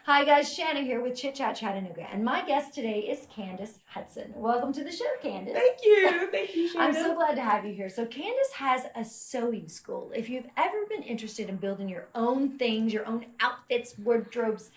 Hi guys, Shanna here with Chit-Chat Chattanooga, and my guest today is Candace Hudson. Welcome to the show, Candace. Thank you, I'm Shanna. so glad to have you here. So Candace has a sewing school. If you've ever been interested in building your own things, your own outfits, wardrobes,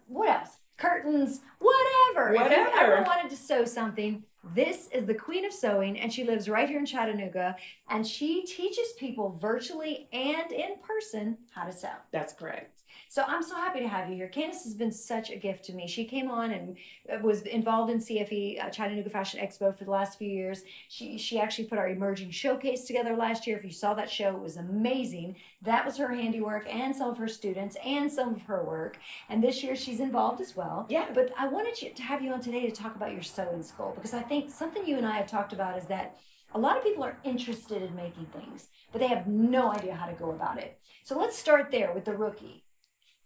what else? Curtains, whatever. If you've ever wanted to sew something, this is the queen of sewing, and she lives right here in Chattanooga, and she teaches people virtually and in person how to sew. That's correct. So I'm so happy to have you here. Candace has been such a gift to me. She came on and was involved in CFE, Chattanooga Fashion Expo, for the last few years. She actually put our emerging showcase together last year. If you saw that show, it was amazing. That was her handiwork and some of her students and some of her work. And this year she's involved as well. Yeah. But I wanted to have you on today to talk about your sewing school, because I think something you and I have talked about is that a lot of people are interested in making things, but they have no idea how to go about it. So let's start there with the rookie.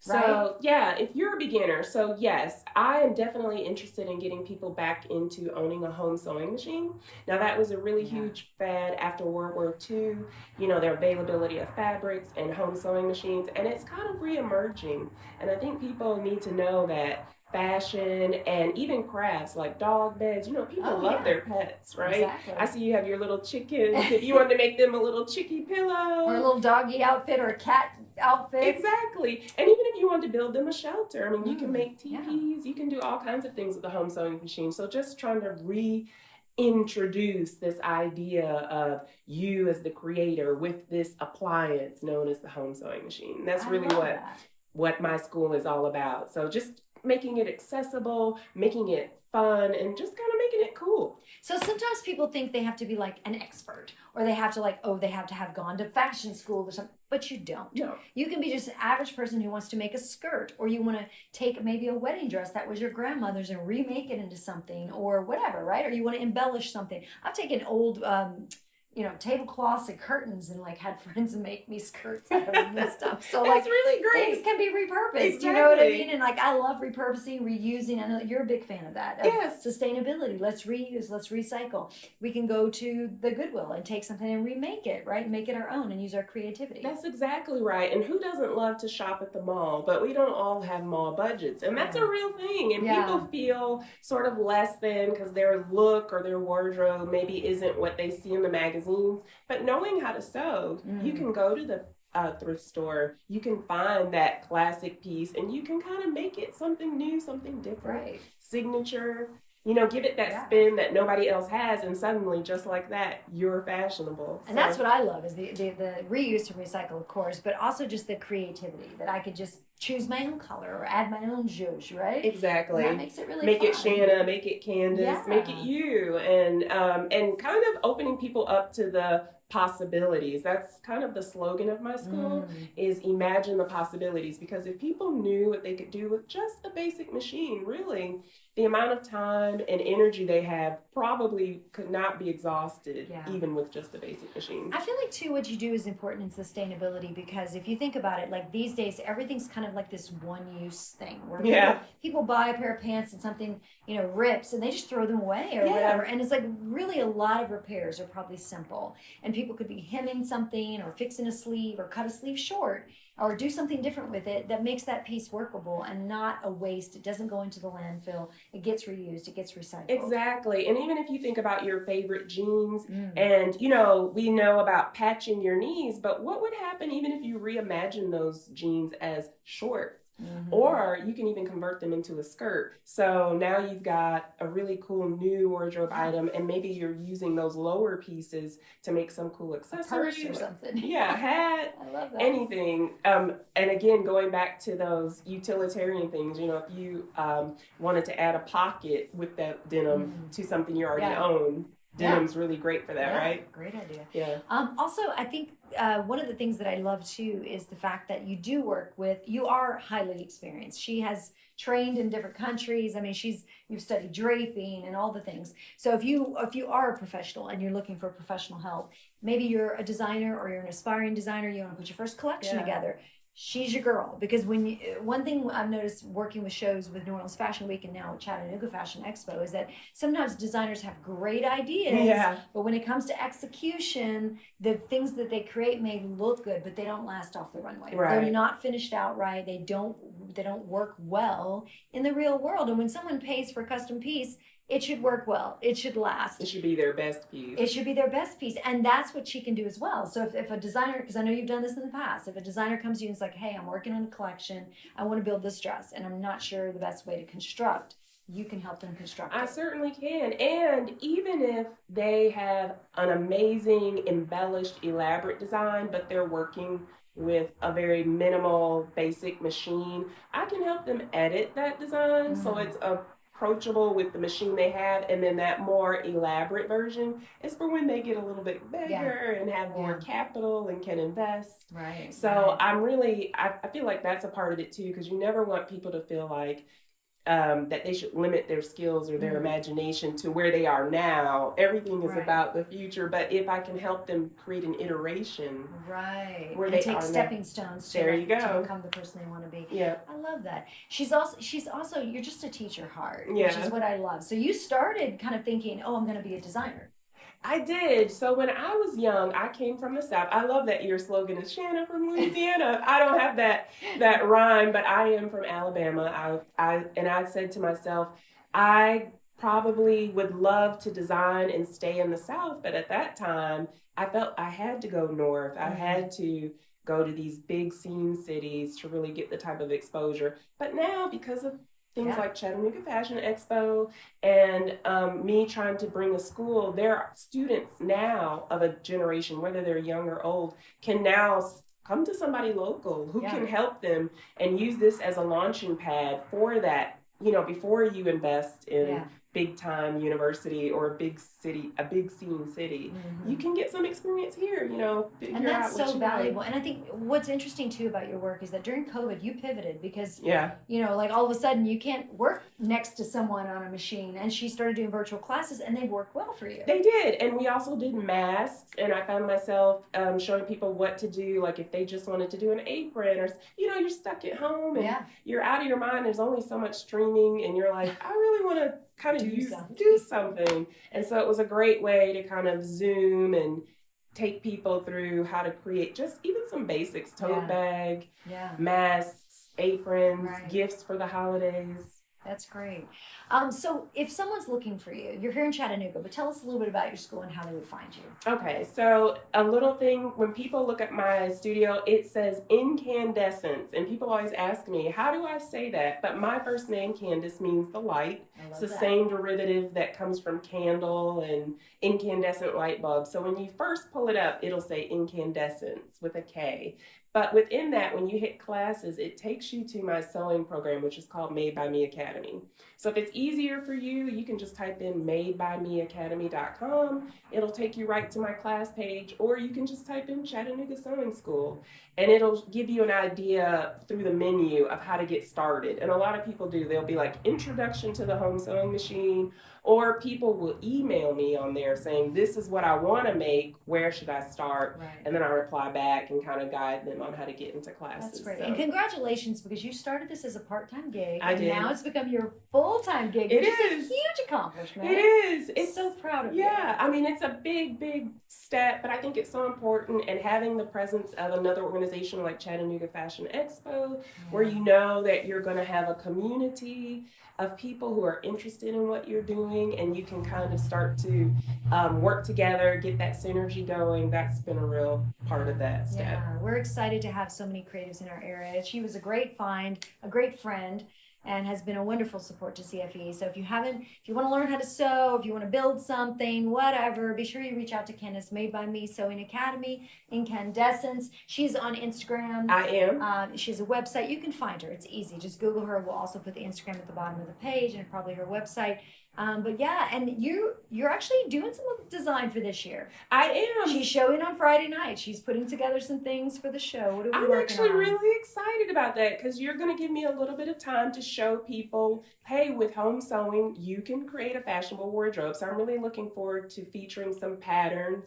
So, yeah, if you're a beginner, so yes, I am definitely interested in getting people back into owning a home sewing machine. Now, that was a really huge fad after World War II, their availability of fabrics and home sewing machines, and it's kind of re-emerging. And I think people need to know that fashion and even crafts like dog beds, people love their pets, right? Exactly. I see you have your little chickens. If you wanted to make them a little chickie pillow or a little doggy outfit or a cat outfit. Exactly. And even if you want to build them a shelter, I mean, you can make teepees, you can do all kinds of things with the home sewing machine. So just trying to reintroduce this idea of you as the creator with this appliance known as the home sewing machine. That's really what my school is all about. So just making it accessible, making it fun, and just kind of making it cool. So sometimes people think they have to be like an expert, or they have to they have to have gone to fashion school or something, but you don't. No. You can be just an average person who wants to make a skirt, or you want to take maybe a wedding dress that was your grandmother's and remake it into something, or whatever, right? Or you want to embellish something. I've taken old tablecloths and curtains and had friends make me skirts out of them and stuff. So that's really great. Things can be repurposed. Exactly. You know what I mean? And I love repurposing, reusing. I know you're a big fan of that. Yes. Sustainability. Let's reuse. Let's recycle. We can go to the Goodwill and take something and remake it, right? Make it our own and use our creativity. That's exactly right. And who doesn't love to shop at the mall? But we don't all have mall budgets. And that's a real thing. And people feel sort of less than because their look or their wardrobe maybe isn't what they see in the magazines. But knowing how to sew, you can go to the thrift store, you can find that classic piece, and you can kind of make it something new, something different, signature. Give it that spin that nobody else has, and suddenly, just like that, you're fashionable. And that's what I love is the reuse and recycle, of course, but also just the creativity that I could just choose my own color or add my own zhuzh, right? Exactly. And that makes it really make fun. It Shanna, make it Candace, make it you, and kind of opening people up to the possibilities. That's kind of the slogan of my school is imagine the possibilities, because if people knew what they could do with just a basic machine, really the amount of time and energy they have probably could not be exhausted even with just a basic machine. I feel like too what you do is important in sustainability, because if you think about it, like these days everything's kind of like this one use thing where people buy a pair of pants and something rips and they just throw them away or whatever, and it's like really a lot of repairs are probably simple, and people could be hemming something or fixing a sleeve or cut a sleeve short or do something different with it that makes that piece workable and not a waste. It doesn't go into the landfill. It gets reused. It gets recycled. Exactly. And even if you think about your favorite jeans and, we know about patching your knees, but what would happen even if you reimagine those jeans as shorts? Or you can even convert them into a skirt. So now you've got a really cool new wardrobe item, and maybe you're using those lower pieces to make some cool accessories or something. Hat. I love that. Anything. And again, going back to those utilitarian things, if you wanted to add a pocket with that denim to something you already own, denim's really great for that, right? Great idea. Yeah. Also, I think one of the things that I love too is the fact that you are highly experienced. She has trained in different countries. I mean, you've studied draping and all the things. So if you are a professional and you're looking for professional help, maybe you're a designer or you're an aspiring designer, you want to put your first collection together. she's your girl. Because one thing I've noticed working with shows with New Orleans Fashion Week and now Chattanooga Fashion Expo is that sometimes designers have great ideas, but when it comes to execution, the things that they create may look good, but they don't last off the runway. They're not finished out right. They don't work well in the real world. And when someone pays for a custom piece, it should work well. It should last. It should be their best piece. It should be their best piece. And that's what she can do as well. So if a designer, because I know you've done this in the past, if a designer comes to you and is like, hey, I'm working on a collection, I want to build this dress, and I'm not sure the best way to construct, you can help them construct it. I certainly can. And even if they have an amazing, embellished, elaborate design, but they're working with a very minimal, basic machine, I can help them edit that design so it's approachable with the machine they have, and then that more elaborate version is for when they get a little bit bigger and have more capital and can invest. Right. So I'm really, I feel like that's a part of it too, because you never want people to feel like that they should limit their skills or their imagination to where they are now. Everything is about the future, but if I can help them create an iteration, where they take stepping stones to become the person they want to be. Yeah, I love that. She's also you're just a teacher heart, which is what I love. So you started kind of thinking, oh, I'm going to be a designer. I did. So when I was young, I came from the South. I love that your slogan is Shanna from Louisiana. I don't have that rhyme, but I am from Alabama. I said to myself, I probably would love to design and stay in the South, but at that time, I felt I had to go north. I had to go to these big scene cities to really get the type of exposure. But now, because of things like Chattanooga Fashion Expo and me trying to bring a school, there are students now of a generation, whether they're young or old, can now come to somebody local who can help them and use this as a launching pad for that, before you invest in big time university or a big scene city, you can get some experience here, and that's so valuable. And I think what's interesting too about your work is that during COVID you pivoted because like all of a sudden you can't work next to someone on a machine, and she started doing virtual classes and they worked well for you. They did. And we also did masks, and I found myself showing people what to do, like if they just wanted to do an apron, or you're stuck at home and you're out of your mind, there's only so much streaming, and you're like, I really want to kind of do something. And so it was a great way to kind of Zoom and take people through how to create just even some basics, tote bag, masks, aprons, gifts for the holidays. That's great. So if someone's looking for you, you're here in Chattanooga, but tell us a little bit about your school and how they would find you. Okay, so a little thing, when people look at my studio, it says Incandescence, and people always ask me, how do I say that? But my first name, Candace, means the light. It's the same derivative that comes from candle and incandescent light bulb. So when you first pull it up, it'll say Incandescence with a K. But within that, when you hit classes, it takes you to my sewing program, which is called Made by Me Academy. So if it's easier for you, you can just type in madebymeacademy.com. It'll take you right to my class page, or you can just type in Chattanooga Sewing School, and it'll give you an idea through the menu of how to get started. And a lot of people do. They'll be like, Introduction to the Home Sewing Machine, or people will email me on there saying, this is what I want to make, where should I start? And then I reply back and kind of guide them on how to get into classes. That's great. So. And congratulations, because you started this as a part-time gig. I did. Now it's become your full-time gig, which is a huge accomplishment. It is. It's so proud of you. Yeah, I mean, it's a big, big step, but I think it's so important. And having the presence of another organization like Chattanooga Fashion Expo, where you know that you're going to have a community of people who are interested in what you're doing, and you can kind of start to work together, get that synergy going. That's been a real part of that step. Yeah, we're excited to have so many creatives in our area. She was a great find, a great friend, and has been a wonderful support to CFE. So if you want to learn how to sew, if you want to build something, whatever, be sure you reach out to Candace, Made by Me Sewing Academy, Incandescence. She's on Instagram. I am. She has a website. You can find her. It's easy. Just Google her. We'll also put the Instagram at the bottom of the page and probably her website. But yeah, and you're actually doing some design for this year. I am. She's showing on Friday night. She's putting together some things for the show. What are we working on? I'm actually really excited about that because you're going to give me a little bit of time to show people, hey, with home sewing, you can create a fashionable wardrobe. So I'm really looking forward to featuring some patterns.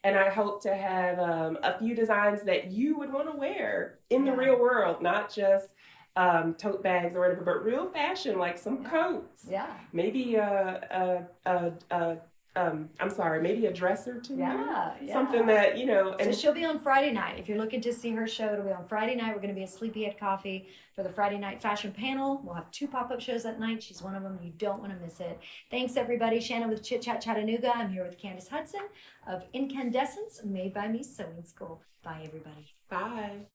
And I hope to have a few designs that you would want to wear in the real world, not just tote bags or whatever, but real fashion, like some coats. Yeah. Maybe I'm sorry, maybe a dress or two. Yeah. Something that, you know. And so she'll be on Friday night. If you're looking to see her show, it'll be on Friday night. We're going to be at Sleepyhead Coffee for the Friday night fashion panel. We'll have 2 pop-up shows that night. She's one of them. You don't want to miss it. Thanks, everybody. Shannon with Chit-Chat Chattanooga. I'm here with Candace Hudson of Incandescence, Made by Me Sewing School. Bye, everybody. Bye.